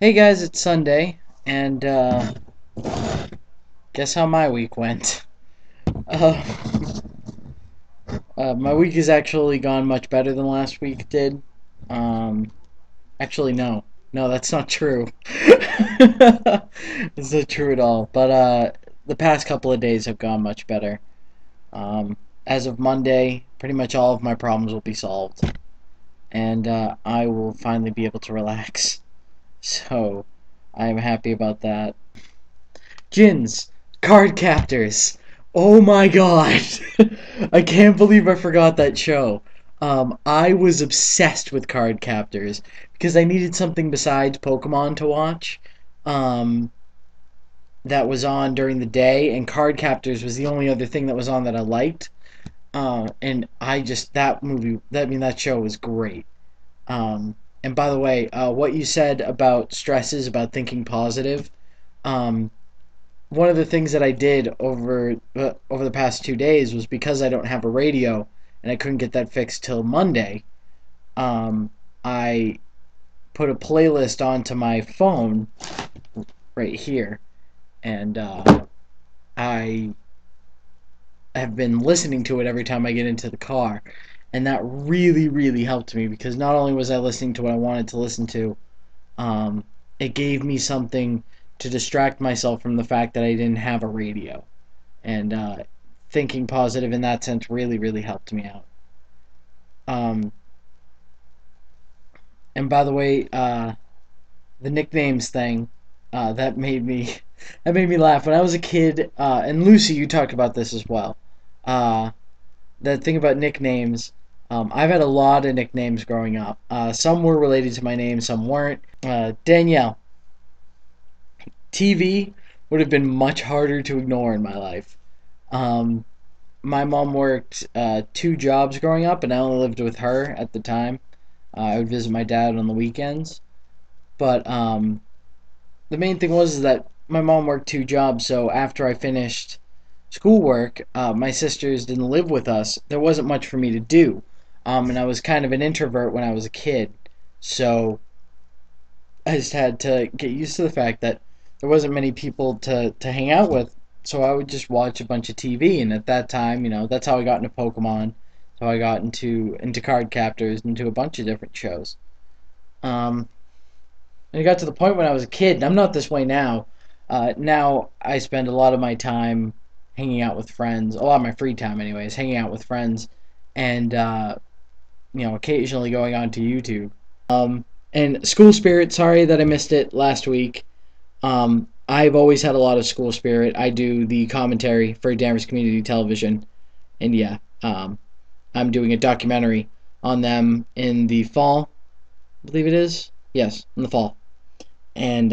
Hey guys, it's Sunday, and guess how my week went? Uh, my week has actually gone much better than last week did. Um, actually, no, no, that's not true. It's not true at all. But the past couple of days have gone much better. Um, as of Monday, pretty much all of my problems will be solved, and I will finally be able to relax. So, I am happy about that. Jins, card captors. Oh my god. I can't believe I forgot that show. I was obsessed with card captors because I needed something besides Pokemon to watch. Um, that was on during the day, and card captors was the only other thing that was on that I liked. And I just that show was great. And by the way, what you said about stresses, about thinking positive, um, one of the things that I did over the past 2 days was because I don't have a radio and I couldn't get that fixed till Monday. I put a playlist onto my phone right here, and I have been listening to it every time I get into the car, and that really really helped me because not only was I listening to what I wanted to listen to, um, it gave me something to distract myself from the fact that I didn't have a radio. And thinking positive in that sense really really helped me out. Um, and by the way, the nicknames thing that made me that made me laugh when I was a kid. And Lucy, you talked about this as well. Uh, the thing about nicknames. I've had a lot of nicknames growing up. Some were related to my name, some weren't. Danielle. TV would have been much harder to ignore in my life. Um, my mom worked two jobs growing up, and I only lived with her at the time. I would visit my dad on the weekends. But the main thing was that my mom worked two jobs, so after I finished schoolwork, my sisters didn't live with us. There wasn't much for me to do. And I was kind of an introvert when I was a kid. So I just had to get used to the fact that there wasn't many people to hang out with. So I would just watch a bunch of TV, and at that time, that's how I got into Pokemon. So I got into card captors, into a bunch of different shows. Um, and it got to the point when I was a kid, and I'm not this way now. Now I spend a lot of my time hanging out with friends, a lot of my free time, anyways, hanging out with friends, and occasionally going on to YouTube. And school spirit, sorry that I missed it last week. I've always had a lot of school spirit. I do the commentary for Danvers Community Television, and yeah, I'm doing a documentary on them in the fall. I believe it is. Yes, in the fall, and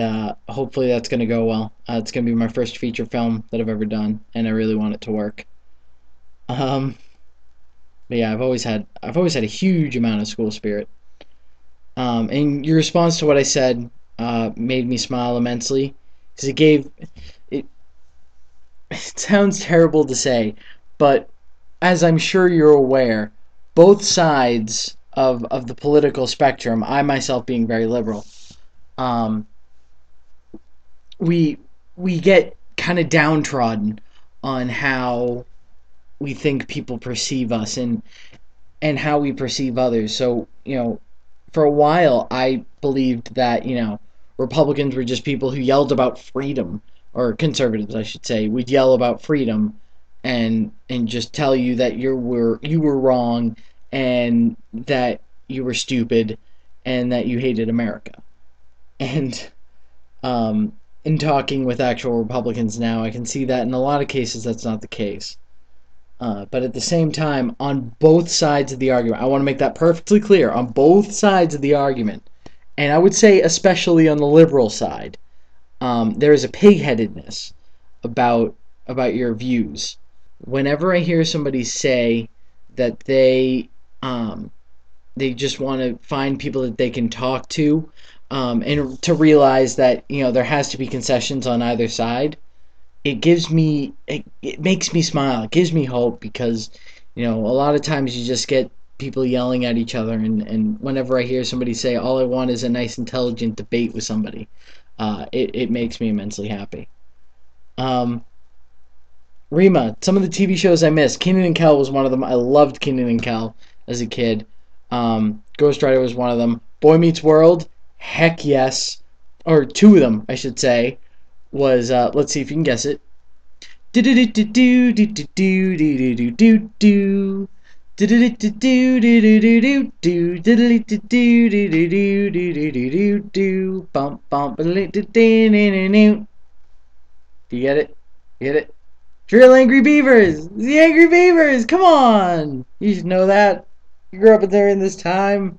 hopefully that's going to go well. It's going to be my first feature film that I've ever done, and I really want it to work. Um, but yeah, I've always had a huge amount of school spirit. And your response to what I said made me smile immensely because it. It sounds terrible to say, but as I'm sure you're aware, both sides of the political spectrum, I myself being very liberal, um, we we get kind of downtrodden on how we think people perceive us and how we perceive others. So, for a while I believed that, Republicans were just people who yelled about freedom, or conservatives I should say, would yell about freedom and just tell you that you were wrong, and that you were stupid, and that you hated America. And in talking with actual Republicans now, I can see that in a lot of cases that's not the case. But at the same time, on both sides of the argument, I want to make that perfectly clear. On both sides of the argument, and I would say especially on the liberal side, there is a pigheadedness about your views. Whenever I hear somebody say that they just want to find people that they can talk to, and to realize that there has to be concessions on either side, it makes me smile. It gives me hope because a lot of times you just get people yelling at each other, and whenever I hear somebody say, all I want is a nice, intelligent debate with somebody, it makes me immensely happy. Um, Rima, some of the TV shows I missed. Kenan and Kel was one of them. I loved Kenan and Kel as a kid. Ghost Rider was one of them. Boy Meets World, heck yes. Or two of them, I should say, was, let's see if you can guess it. Do do do do do do do do do do do. Do do do do do do do do do. Do do do do do do do do do do do do. Bump bump. Do you get it? You get it? Drill Angry Beavers! The Angry Beavers! Come on! You should know that. You grew up during this time.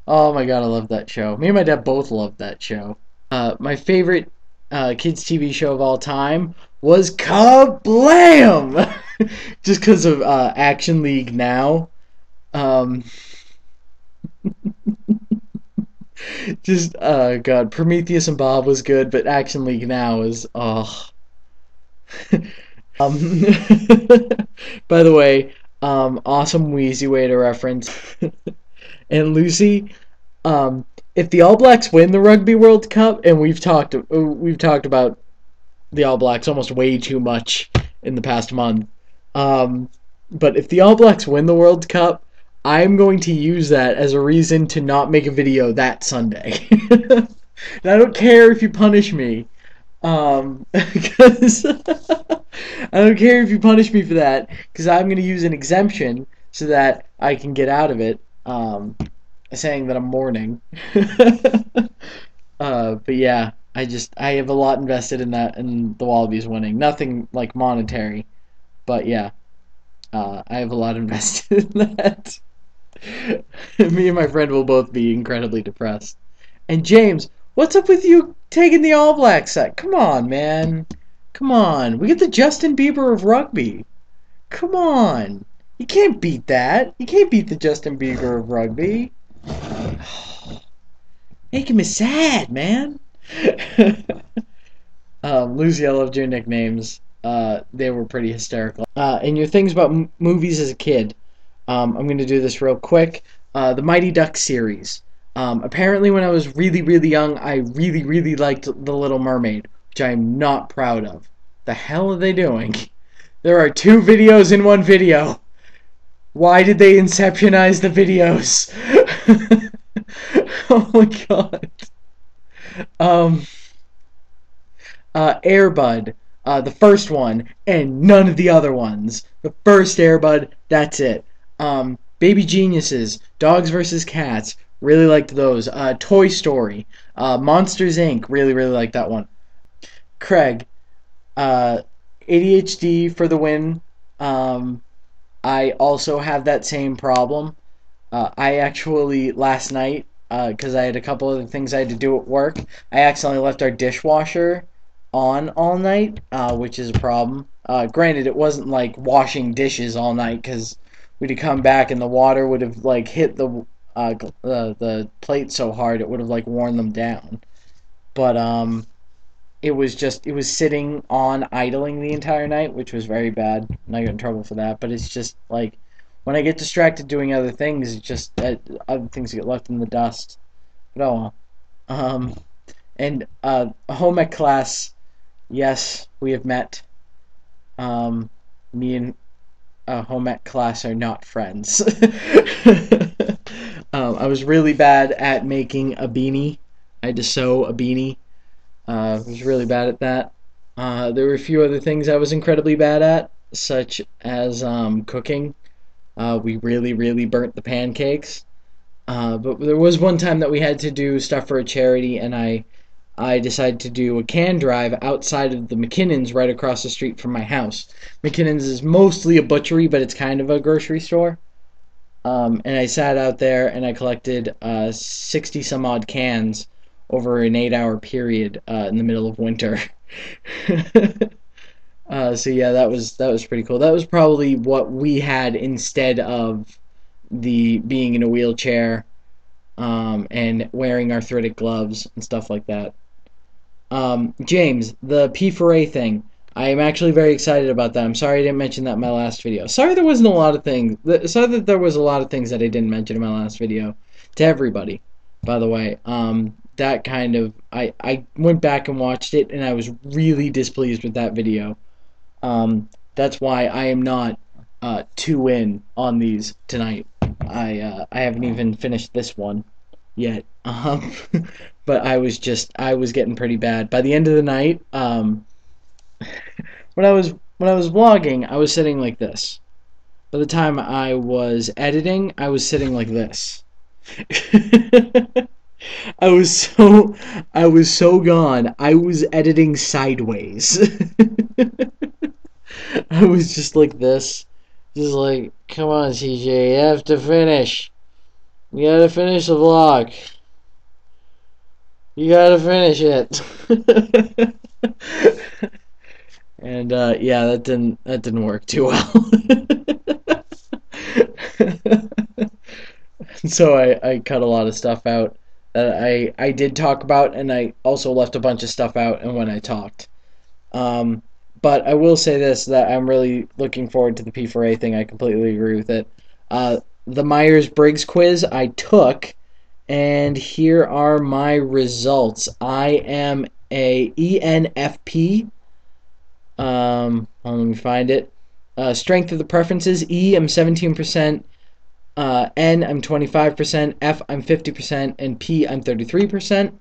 Oh my god, I love that show. Me and my dad both loved that show. My favorite kids TV show of all time was Kablam! Just because of Action League Now. Um, God, Prometheus and Bob was good, but Action League Now is, oh. Um, by the way, awesome Wheezy way to reference. And Lucy, if the All Blacks win the Rugby World Cup, and we've talked about the All Blacks almost way too much in the past month, but if the All Blacks win the World Cup, I'm going to use that as a reason to not make a video that Sunday. And I don't care if you punish me, because I don't care if you punish me for that, because I'm going to use an exemption so that I can get out of it, saying that I'm mourning. But yeah, I have a lot invested in that, in the Wallabies winning. Nothing like monetary, but yeah, I have a lot invested in that. Me and my friend will both be incredibly depressed. And James, what's up with you taking the All Black set? Come on, man. Come on. We get the Justin Bieber of rugby. Come on. You can't beat that. You can't beat the Justin Bieber of rugby. Making me sad, man. Lucy, I loved your nicknames. They were pretty hysterical. And your things about movies as a kid. I'm going to do this real quick. The Mighty Ducks series. Apparently, when I was really, really young, I really, really liked The Little Mermaid, which I am not proud of. The hell are they doing? There are two videos in one video. Why did they inceptionize the videos? Oh my god. Um, Air Bud, the first one, and none of the other ones. The first Air Bud, that's it. Baby Geniuses, Dogs vs. Cats, really liked those. Toy Story, Monsters Inc., really, really liked that one. Craig, ADHD for the win. I also have that same problem. I actually, last night, because I had a couple other things I had to do at work, I accidentally left our dishwasher on all night, which is a problem. Granted, it wasn't like washing dishes all night, because we'd have come back and the water would have like hit the plate so hard it would have like worn them down. But it was sitting on idling the entire night, which was very bad, and I got in trouble for that. But it's just like when I get distracted doing other things, it's just other things get left in the dust. But oh well. And home ec class, yes, we have met. Me and home ec class are not friends. I was really bad at making a beanie. I had to sew a beanie. I was really bad at that. There were a few other things I was incredibly bad at, such as cooking. We really, really burnt the pancakes. But there was one time that we had to do stuff for a charity, and I decided to do a can drive outside of the McKinnon's right across the street from my house. McKinnon's is mostly a butchery, but it's kind of a grocery store. And I sat out there and I collected 60 some odd cans over an 8-hour period in the middle of winter. So yeah, that was pretty cool. That was probably what we had instead of the being in a wheelchair and wearing arthritic gloves and stuff like that. James, the P4A thing. I am actually very excited about that. I'm sorry I didn't mention that in my last video. Sorry there wasn't a lot of things. Sorry that there was a lot of things that I didn't mention in my last video. To everybody, by the way. That kind of I went back and watched it, and I was really displeased with that video. That's why I am not 2 in on these tonight. I haven't even finished this one yet. But I was getting pretty bad by the end of the night. When I was vlogging, I was sitting like this. By the time I was editing, I was sitting like this. I was so I was so gone. I was editing sideways. I was just like this. Just like, come on, CJ, you have to finish. You gotta finish the vlog. You gotta finish it. And yeah, that didn't work too well. So I cut a lot of stuff out that I did talk about, and I also left a bunch of stuff out and when I talked. Um, but I will say this, that I'm really looking forward to the P4A thing. I completely agree with it. The Myers-Briggs quiz I took, and here are my results. I am a ENFP. Let me find it. Strength of the preferences: E, I'm 17%. N, I'm 25%. F, I'm 50%. And P, I'm 33%.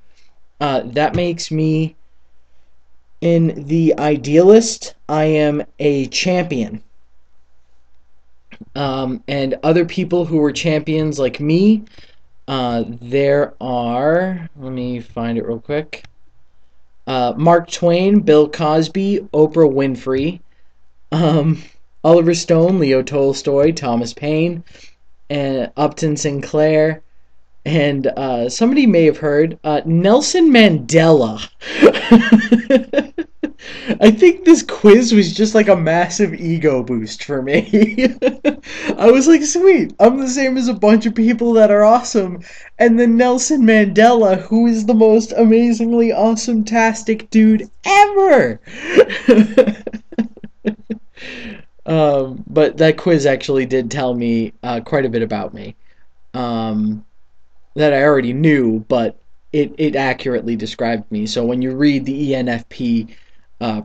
That makes me, in the idealist, I am a champion. And other people who were champions like me, there are, let me find it real quick. Mark Twain, Bill Cosby, Oprah Winfrey, Oliver Stone, Leo Tolstoy, Thomas Paine, and Upton Sinclair, and somebody may have heard Nelson Mandela. I think this quiz was just like a massive ego boost for me. I was like, sweet, I'm the same as a bunch of people that are awesome. And then Nelson Mandela, who is the most amazingly awesome-tastic dude ever. But that quiz actually did tell me quite a bit about me. That I already knew, but it accurately described me. So when you read the ENFP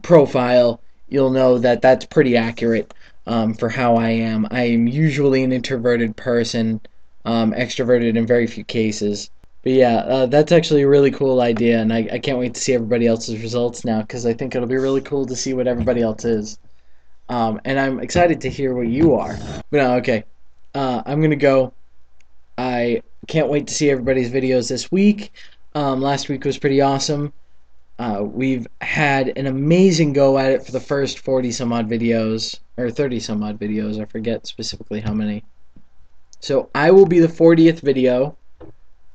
profile, you'll know that that's pretty accurate for how I am. I am usually an introverted person, extroverted in very few cases. But yeah, that's actually a really cool idea, and I can't wait to see everybody else's results now, because I think it'll be really cool to see what everybody else is. And I'm excited to hear what you are. But no, okay. I'm going to go. I can't wait to see everybody's videos this week. Last week was pretty awesome. We've had an amazing go at it for the first 40 some odd videos, or 30 some odd videos, I forget specifically how many. So I will be the 40th video.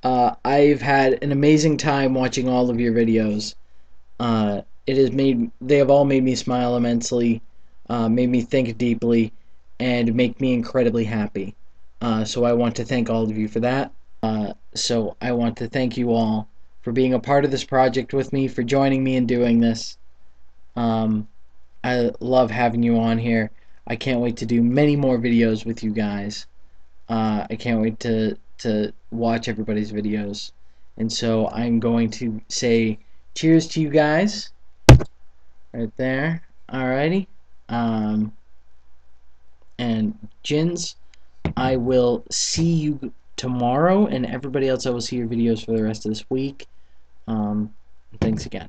I've had an amazing time watching all of your videos. They have all made me smile immensely, made me think deeply, and make me incredibly happy. So I want to thank all of you for that. So I want to thank you all for being a part of this project with me, for joining me in doing this. I love having you on here. I can't wait to do many more videos with you guys. I can't wait to watch everybody's videos. And so I'm going to say cheers to you guys. Right there. Alrighty. And Jins, I will see you tomorrow, and everybody else, I will see your videos for the rest of this week. Thanks again.